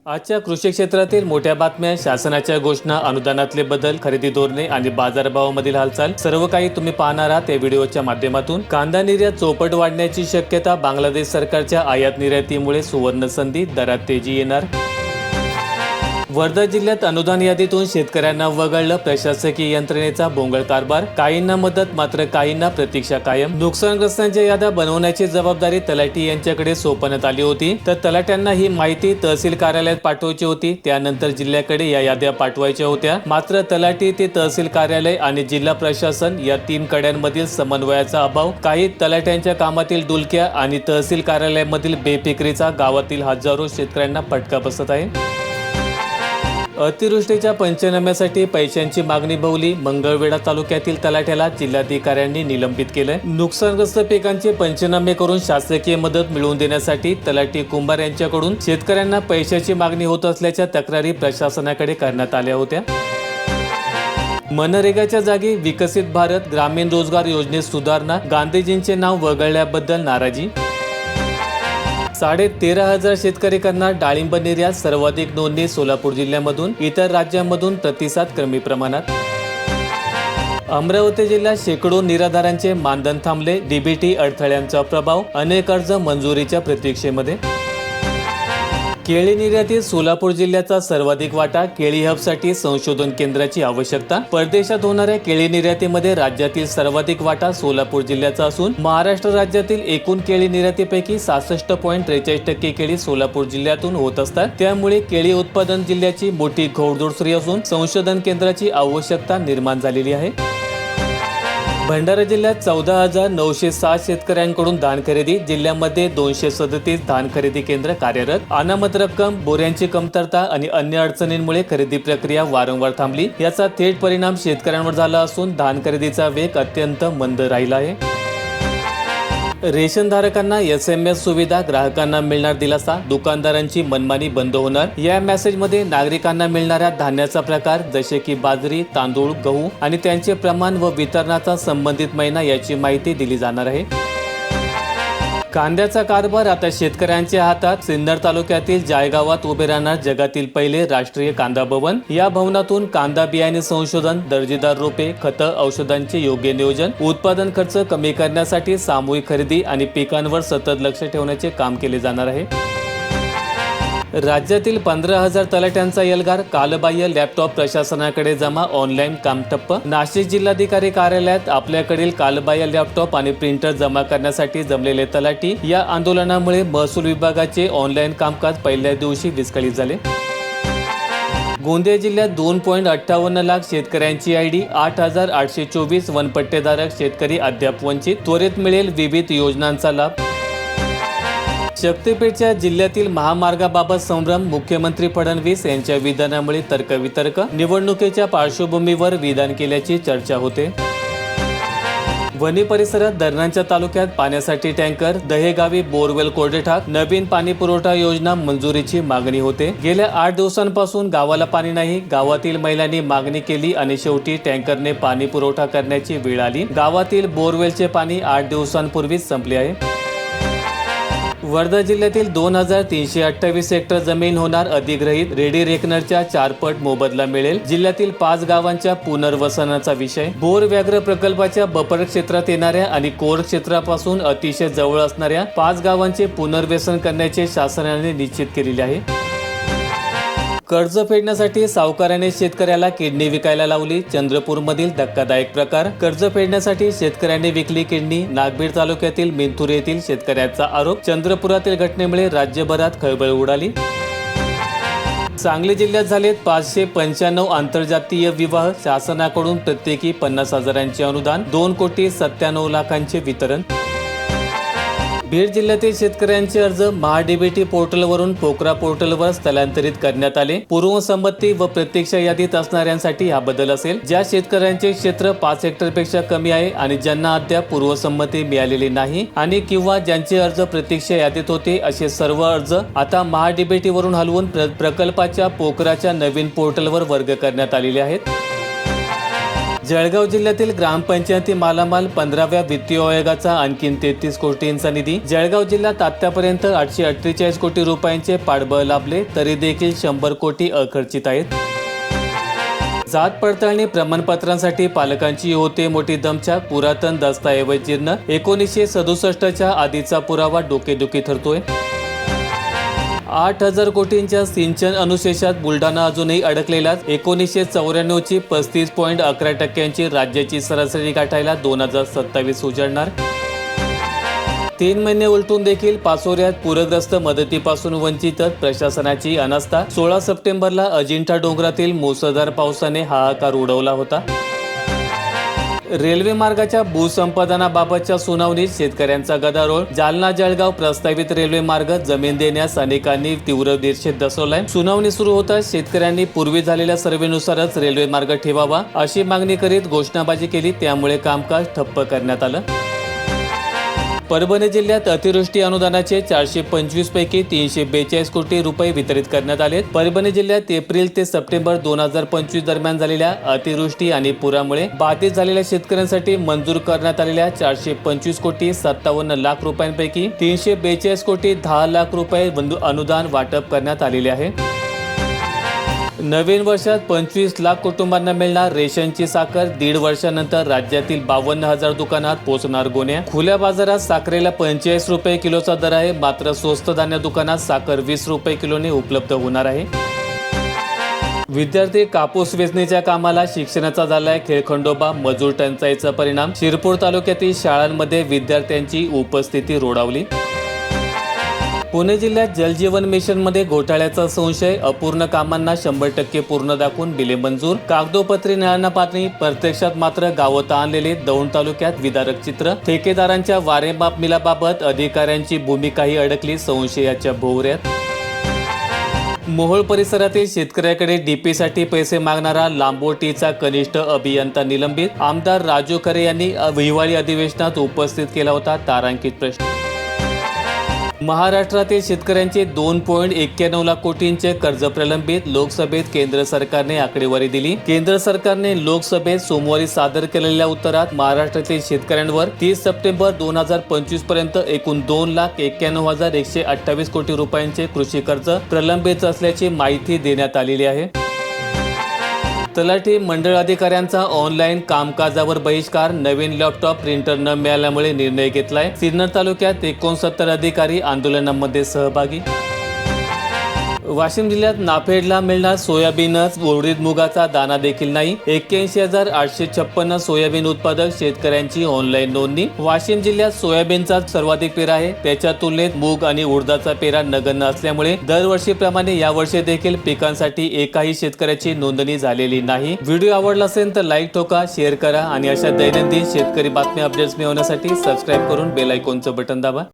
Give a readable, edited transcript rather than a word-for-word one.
आजच्या कृषी क्षेत्रातील मोठ्या बातम्या, शासनाच्या घोषणा, अनुदानातले बदल, खरेदी धोरणे आणि बाजारभावामधील हालचाल सर्व काही तुम्ही पाहणार आहात या व्हिडिओच्या माध्यमातून। कांदा निर्यात चौपट वाढण्याची शक्यता, बांगलादेश सरकारच्या आयात निर्यातीमुळे सुवर्ण संधी, दरात तेजी येणार। वर्धा जिल्ह्यात अनुदान यादीतून शेतकऱ्यांना वगळलं, प्रशासकीय यंत्रणेचा बोंगळ कारभार, काहींना मदत मात्र काहींना प्रतीक्षा कायम। नुकसानग्रस्तांच्या याद्या बनवण्याची जबाबदारी तलाठी यांच्याकडे सोपवण्यात आली होती, तर तलाट्यांना ही माहिती तहसील कार्यालयात पाठवायची होती, त्यानंतर जिल्ह्याकडे या याद्या पाठवायच्या होत्या। मात्र तलाठी ते तहसील कार्यालय आणि जिल्हा प्रशासन या तीन कड्यांमधील समन्वयाचा अभाव, काही तलाट्यांच्या कामातील डुलक्या आणि तहसील कार्यालयामधील बेफिक्रीचा गावातील हजारो शेतकऱ्यांना फटका बसत आहे। अतिवृष्टीच्या पंचनाम्यासाठी पैशांची मागणी भवली, मंगळवेढा तालुक्यातील तलाठ्याला जिल्हाधिकाऱ्यांनी निलंबित केलं। नुकसानग्रस्त पिकांचे पंचनामे करून शासकीय मदत मिळवून देण्यासाठी तलाठी कुंभार यांच्याकडून शेतकऱ्यांना पैशाची मागणी होत असल्याच्या तक्रारी प्रशासनाकडे करण्यात आल्या होत्या। मनरेगाच्या जागी विकसित भारत ग्रामीण रोजगार योजनेत सुधारणा, गांधीजींचे नाव वगळल्याबद्दल नाराजी। 13,500 शेतकरी करणार डाळिंब निर्यात, सर्वाधिक नोंदणी सोलापूर जिल्ह्यामधून, इतर राज्यांमधून प्रतिसाद कमी प्रमाणात। अमरावती जिल्ह्यात शेकडो निराधारांचे मानधन थांबले, डीबीटी अडथळ्यांचा प्रभाव, अनेक अर्ज मंजुरीच्या प्रतीक्षेमध्ये। केळी निर्यातीत सोलापूर जिल्ह्याचा सर्वाधिक वाटा, केळी हबसाठी संशोधन केंद्राची आवश्यकता। परदेशात होणाऱ्या केळी निर्यातीमध्ये राज्यातील सर्वाधिक वाटा सोलापूर जिल्ह्याचा असून महाराष्ट्र राज्यातील एकूण केळी निर्यातीपैकी 66.43% केळी सोलापूर जिल्ह्यातून होत असतात। त्यामुळे केळी उत्पादन जिल्ह्याची मोठी घोडदौड असून संशोधन केंद्राची आवश्यकता निर्माण झालेली आहे। भंडारा जिल्ह्यात 14,907 शेतकऱ्यांकडून धान खरेदी, जिल्ह्यामध्ये 237 धान खरेदी केंद्र कार्यरत। अनामत रक्कम, बोऱ्यांची कमतरता आणि अन्य अडचणींमुळे खरेदी प्रक्रिया वारंवार थांबली, याचा थेट परिणाम शेतकऱ्यांवर झाला असून धान खरेदीचा वेग अत्यंत मंद राहिला आहे। रेशन धारकांना SMS सुविधा, ग्राहकांना मिळणार दिलासा, दुकानदारांची मनमानी बंद होणार। या मेसेजमध्ये नागरिकांना मिळणाऱ्या धान्याचा प्रकार जसे की बाजरी, तांदूळ, गहू आणि त्यांचे प्रमाण व वितरणाचा संबंधित महिना याची माहिती दिली जाणार आहे। कांद्याचा कारभार आता शेतकऱ्यांच्या हातात, सिन्नर तालुक्यातील जायगावात उभे राहणार जगातील पहिले राष्ट्रीय कांदा भवन। या भवनातून कांदा बियाणे संशोधन, दर्जेदार रोपे, खतं, औषधांचे योग्य नियोजन, उत्पादन खर्च कमी करण्यासाठी सामूहिक खरेदी आणि पिकांवर सतत लक्ष ठेवण्याचे काम केले जाणार आहे। राज्यातील 15,000 तलाट्यांचा एल्गार, कालबाह्य लॅपटॉप प्रशासनाकडे जमा, ऑनलाईन काम ठप्प। नाशिक जिल्हाधिकारी कार्यालयात आपल्याकडील कालबाह्य लॅपटॉप आणि प्रिंटर जमा करण्यासाठी जमलेले तलाठी या आंदोलनामुळे महसूल विभागाचे ऑनलाईन कामकाज पहिल्या दिवशी विस्कळीत झाले। गोंदिया जिल्ह्यात 2.58 लाख शेतकऱ्यांची ID, 8,824 वनपट्टेधारक शेतकरी अद्याप वंचित, त्वरित मिळेल विविध योजनांचा लाभ। शक्तीपीठच्या जिल्ह्यातील महामार्गाबाबत संभ्रम, मुख्यमंत्री फडणवीस यांच्या विधानामुळे तर्कवितर्क, निवडणुकीच्या पार्श्वभूमीवर विधान केल्याची चर्चा होते। वणी परिसरात धरणांच्या तालुक्यात पाण्यासाठी टँकर, दहेगावी बोरवेल कोरडेठाक, नवीन पाणी पुरवठा योजना मंजुरीची मागणी होते। गेल्या 8 दिवसांपासून गावाला पाणी नाही, गावातील महिलांनी मागणी केली आणि शेवटी टँकरने पाणी पुरवठा करण्याची वेळ आली। गावातील बोरवेलचे पाणी 8 दिवसांपूर्वीच संपले आहे। वर्धा जिल्ह्यातील 2,328 हेक्टर जमीन होणार अधिग्रहित, रेडी रेकनरच्या 4 पट मोबदला मिळेल। जिल्ह्यातील 5 गावांच्या पुनर्वसनाचा विषय। बोर व्याघ्र प्रकल्पाच्या बफर क्षेत्रात येणाऱ्या आणि कोर क्षेत्रापासून अतिशय जवळ असणाऱ्या 5 गावांचे पुनर्वसन करण्याचे शासनाने निश्चित केलेले आहे। कर्ज फेडण्यासाठी सावकाराने शेतकऱ्याला किडनी विकायला लावली, चंद्रपूरमधील धक्कादायक प्रकार। कर्ज फेडण्यासाठी शेतकऱ्याने विकली किडनी, नागभीड तालुक्यातील मिंथूर येथील शेतकऱ्याचा आरोप। चंद्रपुरातील घटनेमुळे राज्यभरात खळबळ उडाली। सांगली जिल्ह्यात झालेत 595 आंतरजातीय विवाह, शासनाकडून प्रत्येकी 50,000चे अनुदान, 2,97,00,000चे वितरण। बीड जिल्ह्यातील शेतकऱ्यांचे अर्ज महाडीबीटी पोर्टलवरून पोकरा पोर्टलवर स्थलांतरित करण्यात आले। पूर्वसंमती व प्रतीक्षा यादीत असणाऱ्यांसाठी हा बदल असेल। ज्या शेतकऱ्यांचे क्षेत्र 5 हेक्टरपेक्षा कमी आहे आणि ज्यांना अद्याप पूर्वसंमती मिळालेली नाही आणि किंवा ज्यांचे अर्ज प्रतीक्षा यादीत होते, असे सर्व अर्ज आता महाडीबीटी वरून हलवून प्रकल्पाच्या पोकराच्या नवीन पोर्टलवर वर्ग करण्यात आलेले आहेत। जळगाव जिल्ह्यातील ग्रामपंचायती मालामाल 15व्या वित्तीय आयोगाचा आणखीन 33 कोटींचा निधी. जळगाव जिल्ह्यात आतापर्यंत 848 कोटी रुपयांचे पाठबळ लाभले तरी देखील 100 कोटी अखर्चित आहेत. जात पडताळणी प्रमाणपत्रांसाठी पालकांची होते मोठी दमछाक. पुरातन दस्तऐवज जीर्ण. 1967च्या आधीचा पुरावा डोकेदुखी ठरतोय. 8,000 कोटींच्या सिंचन अनुशेषात बुलढाणा अजूनही अडकलेलाच. 1994ची 35.11% राज्याची सरासरी गाठायला 2027 उजाडणार. 3 महिने उलटून देखील पाचोऱ्यात पूरग्रस्त मदतीपासून वंचितच. प्रशासनाची अनास्था. 16 सप्टेंबरला अजिंठा डोंगरातील मुसळधार पावसाने हाहाकार उडवला होता. रेल्वे मार्गाच्या भूसंपादनाबाबतच्या सुनावणीत शेतकऱ्यांचा गदारोळ. जालना जळगाव प्रस्तावित रेल्वे मार्ग जमीन देण्यास अनेकांनी तीव्र निषेध दर्शवलाय. सुनावणी सुरू होताच शेतकऱ्यांनी पूर्वी झालेल्या सर्व्हेनुसारच रेल्वे मार्ग ठेवावा अशी मागणी करीत घोषणाबाजी केली. त्यामुळे कामकाज ठप्प करण्यात आलं. परभणी जिल्ह्यात अतिवृष्टी अनुदानाचे 425 पैकी 342 कोटी रुपये वितरित करण्यात आले. परभणी जिल्ह्यात एप्रिल ते सप्टेंबर 2025 दरम्यान झालेल्या अतिवृष्टी आणि पुरामुळे बाधित झालेल्या शेतकऱ्यांसाठी मंजूर करण्यात आलेल्या 425 कोटी 57 लाख रुपयांपैकी 342 कोटी 10 लाख रुपये अनुदान वाटप करण्यात आलेले आहे. नवीन वर्षात 25 लाख कुटुंबांना मिळणार रेशनची साखर. 1.5 वर्षानंतर राज्यातील 52,000 दुकानात पोहोचणार गोण्या. खुल्या बाजारात साखरेला 45 रुपये किलोचा दर आहे. मात्र स्वस्त धान्य दुकानात साखर 20 रुपये किलोने उपलब्ध होणार आहे. विद्यार्थी कापूस वेचणीच्या कामाला. शिक्षणाचा झालाय खेळखंडोबा. मजूर टंचाईचा परिणाम. शिरपूर तालुक्यातील शाळांमध्ये विद्यार्थ्यांची उपस्थिती रोडावली. पुणे जिल्ह्यात जलजीवन मिशनमध्ये घोटाळ्याचा संशय. अपूर्ण कामांना 100% पूर्ण दाखवून बिले मंजूर. कागदोपत्री नळांना पाणी. प्रत्यक्षात मात्र गावात आणलेले. दौंड तालुक्यात विदारक चित्र. ठेकेदारांच्या वारेमाप मिलाबाबत अधिकाऱ्यांची भूमिकाही अडकली संशयाच्या भोवऱ्यात. मोहोळ परिसरातील शेतकऱ्याकडे डीपीसाठी पैसे मागणारा लांबोटीचा कनिष्ठ अभियंता निलंबित. आमदार राजू खरे यांनी हिवाळी अधिवेशनात उपस्थित केला होता तारांकित प्रश्न. महाराष्ट्रातील शेतकऱ्यांचे 2.91 लाख कोटींचे कर्ज प्रलंबित. लोकसभेत केंद्र सरकारने आकडेवारी दिली. केंद्र सरकारने लोकसभेत सोमवारी सादर केलेल्या उत्तरात महाराष्ट्रातील शेतकऱ्यांवर 30 सप्टेंबर 2025 पर्यंत एकूण 2,91,128 कोटी रुपयांचे कृषी कर्ज प्रलंबित असल्याची माहिती देण्यात आलेली आहे. तलाठी मंडळ अधिकाऱ्यांचा ऑनलाईन कामकाजावर बहिष्कार. नवीन लॅपटॉप प्रिंटर न मिळाल्यामुळे निर्णय घेतलाय. सिन्नर तालुक्यात 69 अधिकारी आंदोलनामध्ये सहभागी. वाशिम जिल्ह्यात नाफेडला मिळणार सोयाबीनच. उडीद मुगाचा दाना देखील नाही. 81,856 सोयाबीन उत्पादक शेतकऱ्यांची ऑनलाईन नोंदणी. वाशिम जिल्ह्यात सोयाबीनचा सर्वाधिक पेरा आहे. त्याच्या तुलनेत मूग आणि उडदाचा पेरा नगण्य असल्यामुळे दरवर्षीप्रमाणे यावर्षी देखील पिकांसाठी एकाही शेतकऱ्याची नोंदणी झालेली नाही. व्हिडिओ आवडला असेल तर लाईक ठोका, शेअर करा आणि अशा दैनंदिन शेतकरी बातम्या अपडेट्स मिळवण्यासाठी सबस्क्राईब करून बेल आयकॉनचं बटन दाबा.